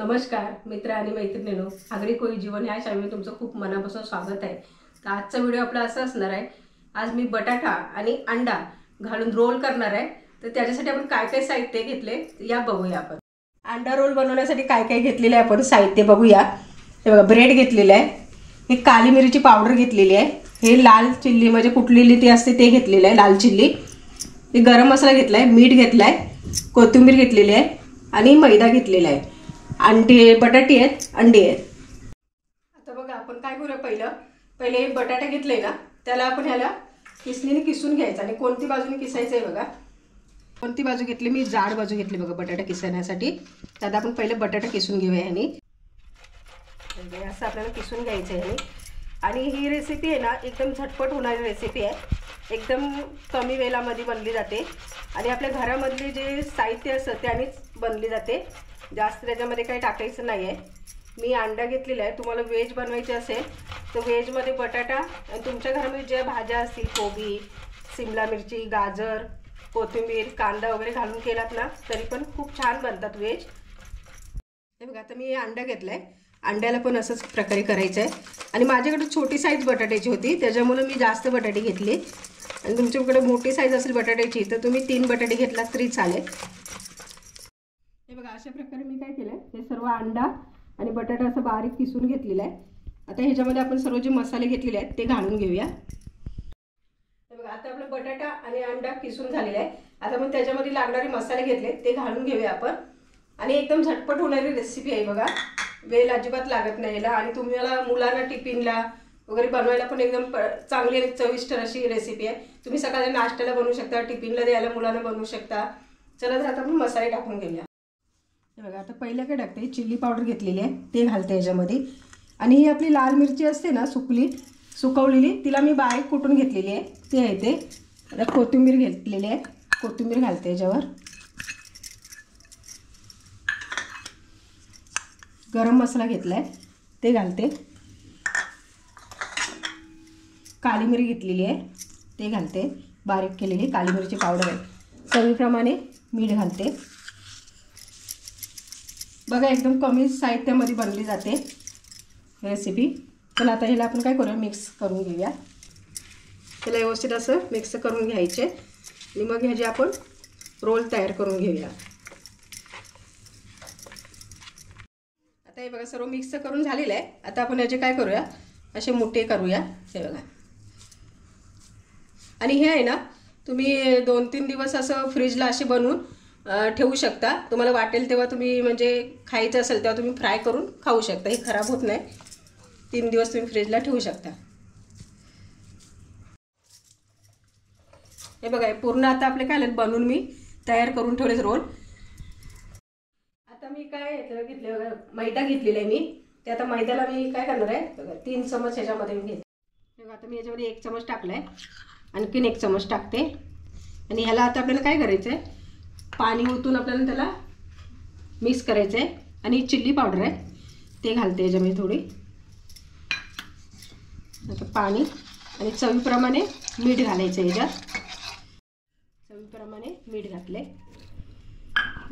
नमस्कार मित्र आणि मैत्रिणींनो, आगरी कोळी जीवन या शाळेमध्ये तुमचं खूप मनापासून स्वागत आहे। तर आजचा व्हिडिओ आपला असा असणार आहे। आज मी बटाटा आणि अंडा घालून रोल करणार आहे। तर त्याच्यासाठी आपण काय काय साहित्य घेतले या बघूया आपण। अंडा रोल बनवण्यासाठी काय काय घेतलेले आपण साहित्य बघूया। हे बघा, ब्रेड घेतलेले आहे, हे काली मिरची पावडर घेतलेली आहे, हे लाल चिल्ली म्हणजे कुटलेली ती असते ते घेतलेलं आहे लाल चिल्ली, हे गरम मसाला घेतलाय, मीठ घेतलाय, कोथिंबीर घेतलेली आहे आणि मैदा घेतलेला आहे, अंडे बटाटे आहेत, अंडे आहेत। आता बघा आपण काय करूया, पहिले बटाटा घेतले ना त्याला आपण ह्याला किसणीने किसून घ्यायचं आणि कोणती बाजूने किसायचं आहे बघा। कोणती बाजू घेतली, मी जाड बाजू घेतली बघा बटाटा किसण्यासाठी। त्यात आपण पहिले बटाटा किसून घेऊया ह्यानी, असं आपल्याला किसून घ्यायचं आहे। आणि ही रेसिपी आहे ना एकदम झटपट होणारी रेसिपी आहे, एकदम कमी वेळामध्ये बनली जाते आणि आपल्या घरामधले जे साहित्य असतं त्यानेच बनली जाते, जास्त त्याच्यामध्ये काही टाकायचं नाही आहे। मी अंडा घेतलेला आहे, तुम्हाला व्हेज बनवायचे असेल तर व्हेजमध्ये बटाटा आणि तुमच्या घरामध्ये ज्या भाज्या असतील कोबी, शिमला मिरची, गाजर, कोथिंबीर, कांदा वगैरे घालून केलात ना तरी पण खूप छान बनतात व्हेज। हे बघा, आता मी अंडा घेतला आहे, अंड्याला पण असंच प्रकारे करायचं आहे। आणि माझ्याकडे छोटी साईज बटाट्याची होती त्याच्यामुळे मी जास्त बटाटे घेतले, आणि तुमच्याकडे मोठी साईज असेल बटाट्याची तर तुम्ही 3 बटाटे घेतला तरी चालेल। हे बघा, अशा प्रकारे मी काय केलं, हे सर्व अंडा आणि बटाटा असं बारीक किसून घेतलेला आहे। आता ह्याच्यामध्ये आपण सर्व जे मसाले घेतलेले आहेत ते घालून घेऊया। हे बघा, आता आपला बटाटा आणि अंडा किसून झालेला आहे। आता आपण त्याच्यामध्ये लागणारे मसाले घेतले ते घालून घेऊया आपण। आणि एकदम झटपट होणारी रेसिपी आहे बघा, वेळ अजिबात लागत नाही याला, आणि तुम्हाला मुलांना टिफिनला वगैरे बनवायला पण एकदम चांगली आणि चविष्ट अशी रेसिपी आहे। तुम्ही सकाळी नाश्त्याला बनवू शकता, टिफिनला द्यायला मुलांना बनवू शकता। चला तर आता आपण मसाले टाकून घेऊया। हे बघा, आता पहिलं काय टाकते, चिल्ली पावडर घेतलेली आहे ते घालते याच्यामध्ये। आणि ही आपली लाल मिरची असते ना सुकवलेली, तिला मी बारीक कुटून घेतलेली आहे ते आहे ते। आता कोथिंबीर घेतलेली आहे, कोथिंबीर घालते याच्यावर। गरम मसाला घेतलाय ते घालते, काली मिरी घेतलेली आहे ते घालते, बारीक केलेली काली मिरची पावडर आहे। चवीप्रमाणे मीठ घालते। बघा, एकदम कमी साहित्यामध्ये बनली जाते रेसिपी। पण आता ह्याला आपण काय करूया, मिक्स करून घेऊया। त्याला व्यवस्थित असं मिक्स करून घ्यायचे आणि मग ह्याचे आपण रोल तयार करून घेऊया। आता हे बघा, सर्व मिक्स करून झालेलं आहे। आता आपण याचे काय करूया, असे मोठे करूया। हे बघा, आणि हे आहे ना तुम्ही 2-3 दिवस असं फ्रीजला असे बनवून ठेवू शकता। तुम्हाला वाटेल तेव्हा तुम्ही म्हणजे खायचं असेल तेव्हा तुम्ही फ्राय करून खाऊ शकता, हे खराब होत नाही। 3 दिवस तुम्ही फ्रीजला ठेवू शकता। हे बघा, पूर्ण आता आपले काय बनवून मी तयार करून ठेवलेच रोल। आता मी काय घेतले बघा, मैदा घेतलेला आहे मी, ते आता मैद्याला मी काय करणार आहे बघा, 3 चमच ह्याच्यामध्ये मी घेते। बघा, आता मी याच्यामध्ये 1 चमच टाकलाय, आणखीन 1 चमच टाकते। आणि ह्याला आता आपल्याला काय करायचं आहे, पाणी ओतून आपल्याला त्याला मिक्स करायचं आहे। आणि चिल्ली पावडर आहे ते घालते याच्यामध्ये थोडी, आता पाणी आणि चवीप्रमाणे मीठ घालायचं याच्यात। चवीप्रमाणे मीठ घातले,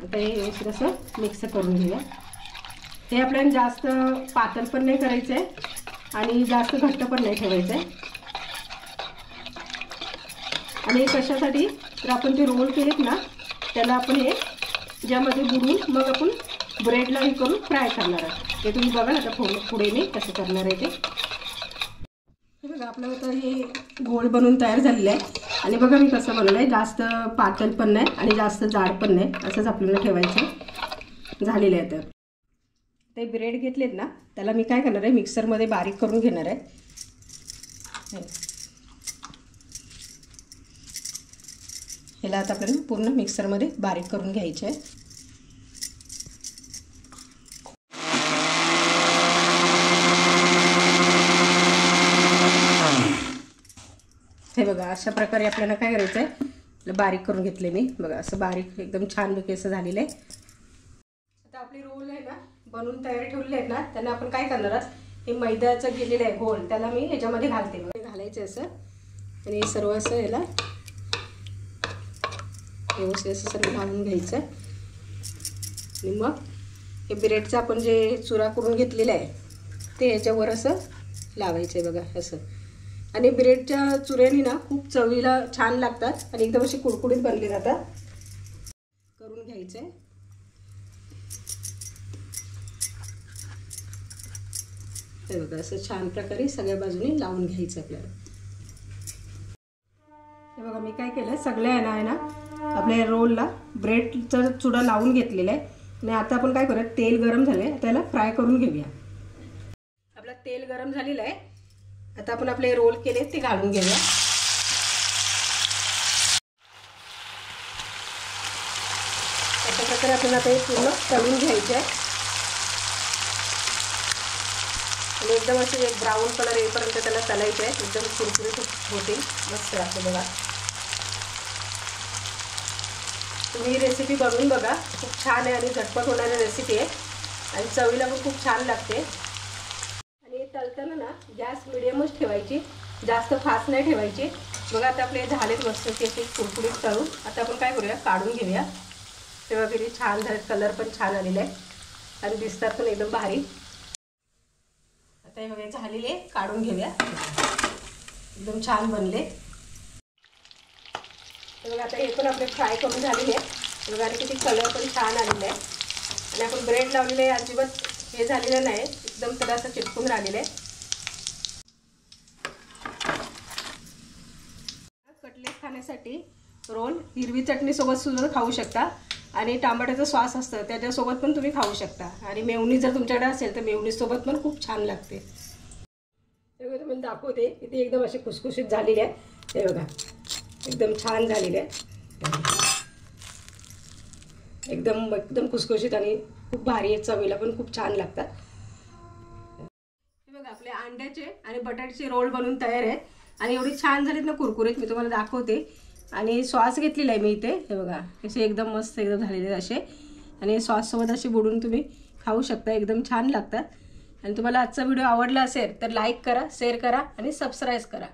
आता हे व्यवस्थित असं मिक्स करून घेऊया। हे आपल्याला जास्त पातळ पण नाही करायचं आहे आणि जास्त घट्ट पण नाही ठेवायचं आहे। आणि कशासाठी तर आपण ते रोल केलेत ना त्याला आपण हे ज्यामध्ये बुडवून मग आपण ब्रेडला हे करून फ्राय करणार आहे। ते तुम्ही बघा आता पुढे मी कसं करणार आहे ते। हे बघा, आपलं आता हे गोल बनवून तयार झालेलं आहे। आणि बघा मी कसं बनवलं आहे, जास्त पातळ पण नाही आणि जास्त जाड पण नाही, असंच आपल्याला ठेवायचं झालेलं आहे। तर ते ब्रेड घेतलेत ना त्याला मी काय करणार आहे, मिक्सरमध्ये बारीक करून घेणार आहे। ह्याला आता आपल्याला पूर्ण मिक्सरमध्ये बारीक करून घ्यायचे आहे। हे बघा, अशा प्रकारे आपल्याला काय करायचं आहे, बारीक करून घेतले मी। बघा, असं बारीक एकदम छान पैकी असं झालेलं आहे। आता आपली रोल आहे ना बनवून तयार ठेवलेले आहेत ना, त्यांना आपण काय करणार आहोत, हे मैद्याचं केलेलं आहे घोल त्याला मी ह्याच्यामध्ये घालते। घालायचं असं आणि सर्व असं याला व्यवस्थित असं सर्व घालून घ्यायचं आणि मग हे ब्रेडचं आपण जे चुरा करून घेतलेला आहे ते याच्यावर असं लावायचं आहे बघा असं. आणि ब्रेडच्या चुऱ्यानी ना खूप चवीला छान लागतात आणि एकदम अशी कुरकुरीत बनली जातात. करून घ्यायचं आहे. हे बघा असं छान प्रकारे सगळ्या बाजूने लावून घ्यायचं आपल्याला. हे बघा मी काय केलं, सगळ्या आहे ना आपल्या रोलला ब्रेडचा चुडा लावून घेतलेला आहे. आणि आता आपण काय करूया, तेल गरम झालंय त्याला फ्राय करून घेऊया. आपलं तेल गरम झालेलं आहे. आता आपण आपले रोल केले ते घालून घेऊया. अशा प्रकारे आपण आता हे पूर्ण तळून घ्यायचे आहे आणि एकदम असे एक ब्राऊन कलर येईपर्यंत त्याला तळायचे आहे. एकदम कुरकुरीत होतील, मस्त असं बघा. तुम्ही ही रेसिपी बनवून बघा, खूप छान आहे आणि झटपट होणारी रेसिपी आहे आणि चवीला पण खूप छान लागते. आणि तळताना ना गॅस मिडियमच ठेवायची, जास्त फास्ट नाही ठेवायची. बघा आता आपले झालेत मस्त असे कुरकुरीत तळून. आता आपण काय करूया, काढून घेऊया. तेव्हा किती छान झाले, कलर पण छान आलेला आहे आणि दिसतात पण एकदम भारी. आता हे बघा झालेले काढून घेऊया, एकदम छान बनले. बघा आता हे पण आपले फ्राय करून झालेले आहे. बघा आणि किती कलर पण छान आलेला आहे आणि आपण ब्रेड लावलेले आहे, अजिबात हे झालेलं नाही, एकदम त्याला असं चिटकून राहिलेलं आहे. कटलेट खाण्यासाठी रोल हिरवी चटणीसोबत सुद्धा खाऊ शकता आणि टमाट्याचं सॉस असतं त्याच्यासोबत पण तुम्ही खाऊ शकता. आणि मेयोनीज जर तुमच्याकडे असेल तर मेयोनीजसोबत पण खूप छान लागते. हे बघा तुम्हाला दाखवते, इथे एकदम अशी खुसखुशीत झालेली आहे. हे बघा एकदम छान झालेले आहे, एकदम एकदम खुसखुशीत आणि खूप भारी आहे, चवीला पण खूप छान लागतात. हे बघा आपले अंड्याचे आणि बटाट्याचे रोल बनवून तयार आहे आणि एवढी छान झालीत ना कुरकुरीत, मी तुम्हाला दाखवते. आणि सॉस घेतलेला आहे मी इथे, हे बघा असे एकदम मस्त एकदम झालेले असे आणि सॉससोबत असे बुडून तुम्ही खाऊ शकता, एकदम छान लागतात. आणि तुम्हाला आजचा व्हिडिओ आवडला असेल तर लाईक करा, शेअर करा आणि सबस्क्राईब करा.